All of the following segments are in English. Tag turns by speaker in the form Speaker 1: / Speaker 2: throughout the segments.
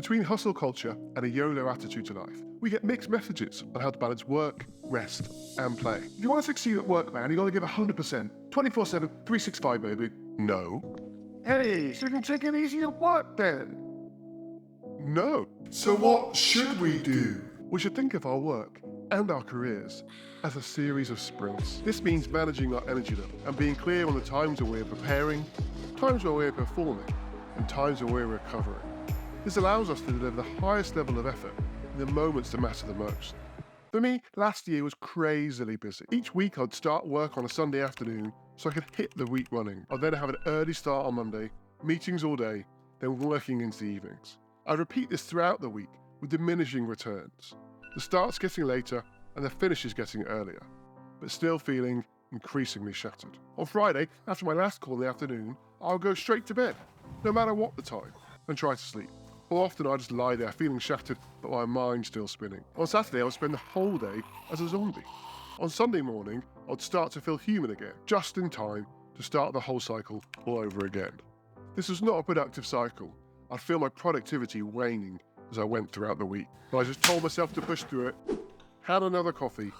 Speaker 1: Between hustle culture and a YOLO attitude to life, we get mixed messages on how to balance work, rest, and play. If you want to succeed at work, man, you got to give 100%, 24/7, 365, baby. No. Hey, so you can take it easy at work then. No. So what should we do? We should think of our work and our careers as a series of sprints. This means managing our energy level and being clear on the times when we're preparing, times when we're performing, and times when we're recovering. This allows us to deliver the highest level of effort in the moments that matter the most. For me, last year was crazily busy. Each week I'd start work on a Sunday afternoon so I could hit the week running. I'd then have an early start on Monday, meetings all day, then working into the evenings. I'd repeat this throughout the week with diminishing returns. The start's getting later and the finish is getting earlier, but still feeling increasingly shattered. On Friday, after my last call in the afternoon, I'll go straight to bed, no matter what the time, and try to sleep. Or often I just lie there feeling shattered, but my mind still spinning. On Saturday, I would spend the whole day as a zombie. On Sunday morning, I'd start to feel human again, just in time to start the whole cycle all over again. This was not a productive cycle. I'd feel my productivity waning as I went throughout the week. But I just told myself to push through it, had another coffee,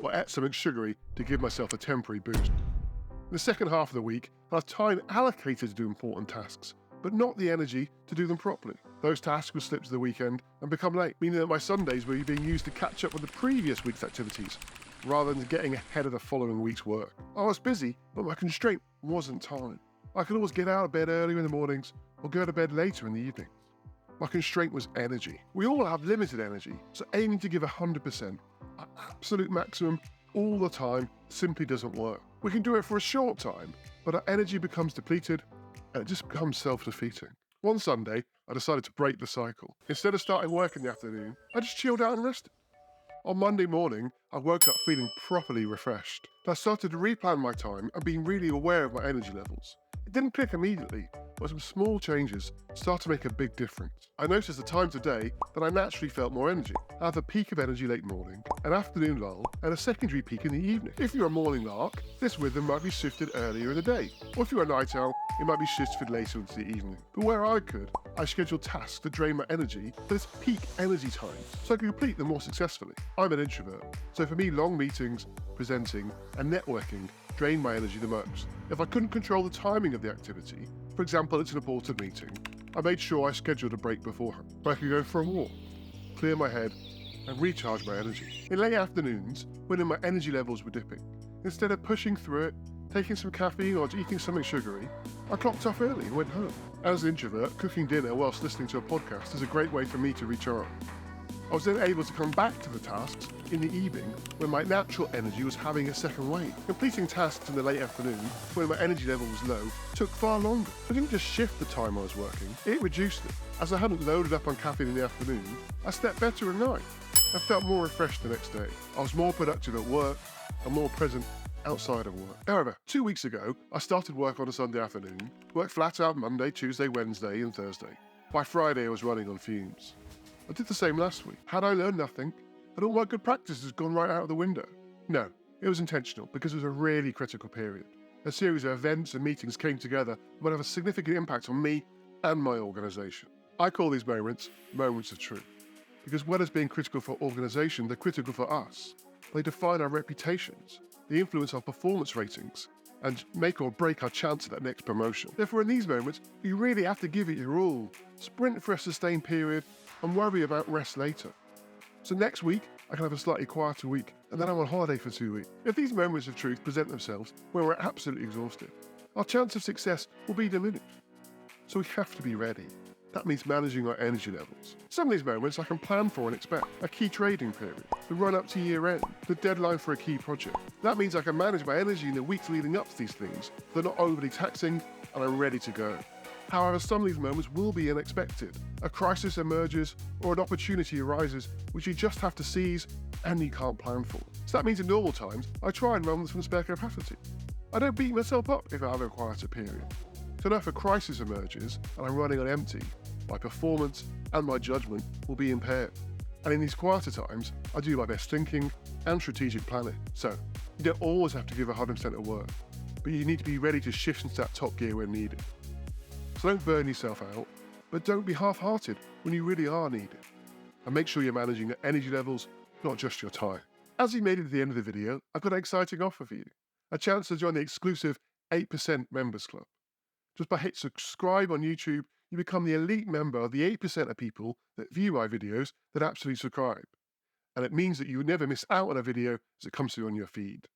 Speaker 1: or ate something sugary to give myself a temporary boost. In the second half of the week, I have time allocated to do important tasks, but not the energy to do them properly. Those tasks would slip to the weekend and become late, meaning that my Sundays were being used to catch up with the previous week's activities, rather than getting ahead of the following week's work. I was busy, but my constraint wasn't time. I could always get out of bed earlier in the mornings or go to bed later in the evenings. My constraint was energy. We all have limited energy, so aiming to give 100%, our absolute maximum, all the time, simply doesn't work. We can do it for a short time, but our energy becomes depleted and it just becomes self-defeating. One Sunday, I decided to break the cycle. Instead of starting work in the afternoon, I just chilled out and rested. On Monday morning, I woke up feeling properly refreshed. I started to replan my time and being really aware of my energy levels. It didn't click immediately, but some small changes start to make a big difference. I noticed the times of day that I naturally felt more energy. I have a peak of energy late morning, an afternoon lull, and a secondary peak in the evening. If you're a morning lark, this rhythm might be shifted earlier in the day. Or if you're a night owl, it might be shifted later into the evening. But where I could, I scheduled tasks to drain my energy for this peak energy time, so I could complete them more successfully. I'm an introvert, so for me long meetings, presenting, and networking drained my energy the most. If I couldn't control the timing of the activity, for example it's an important meeting, I made sure I scheduled a break beforehand, where I could go for a walk, clear my head, and recharge my energy. In late afternoons, when my energy levels were dipping, instead of pushing through it, taking some caffeine or eating something sugary, I clocked off early and went home. As an introvert, cooking dinner whilst listening to a podcast is a great way for me to recharge. I was then able to come back to the tasks in the evening when my natural energy was having a second wave. Completing tasks in the late afternoon when my energy level was low took far longer. I didn't just shift the time I was working, it reduced it. As I hadn't loaded up on caffeine in the afternoon, I slept better at night. I felt more refreshed the next day. I was more productive at work and more present outside of work. However, 2 weeks ago, I started work on a Sunday afternoon, worked flat out Monday, Tuesday, Wednesday, and Thursday. By Friday, I was running on fumes. I did the same last week. Had I learned nothing? Had all my good practices gone right out of the window? No, it was intentional because it was a really critical period. A series of events and meetings came together that would have a significant impact on me and my organisation. I call these moments of truth. Because what is being critical for organisation, they're critical for us. They define our reputations, they influence our performance ratings, and make or break our chance at that next promotion. Therefore, in these moments, you really have to give it your all. Sprint for a sustained period and worry about rest later. So next week, I can have a slightly quieter week, and then I'm on holiday for 2 weeks. If these moments of truth present themselves when we're absolutely exhausted, our chance of success will be diminished. So we have to be ready. That means managing our energy levels. Some of these moments I can plan for and expect. A key trading period, the run up to year end, the deadline for a key project. That means I can manage my energy in the weeks leading up to these things. They're not overly taxing and I'm ready to go. However, some of these moments will be unexpected. A crisis emerges or an opportunity arises which you just have to seize and you can't plan for. So that means in normal times, I try and run from spare capacity. I don't beat myself up if I have a quieter period. So now if a crisis emerges and I'm running on empty, my performance and my judgment will be impaired. And in these quieter times, I do my best thinking and strategic planning. So you don't always have to give 100% at work, but you need to be ready to shift into that top gear when needed. So don't burn yourself out, but don't be half-hearted when you really are needed. And make sure you're managing your energy levels, not just your time. As you made it to the end of the video, I've got an exciting offer for you. A chance to join the exclusive 8% Members Club. Just by hitting subscribe on YouTube, you become the elite member of the 8% of people that view my videos that actually subscribe. And it means that you never miss out on a video as it comes through on your feed.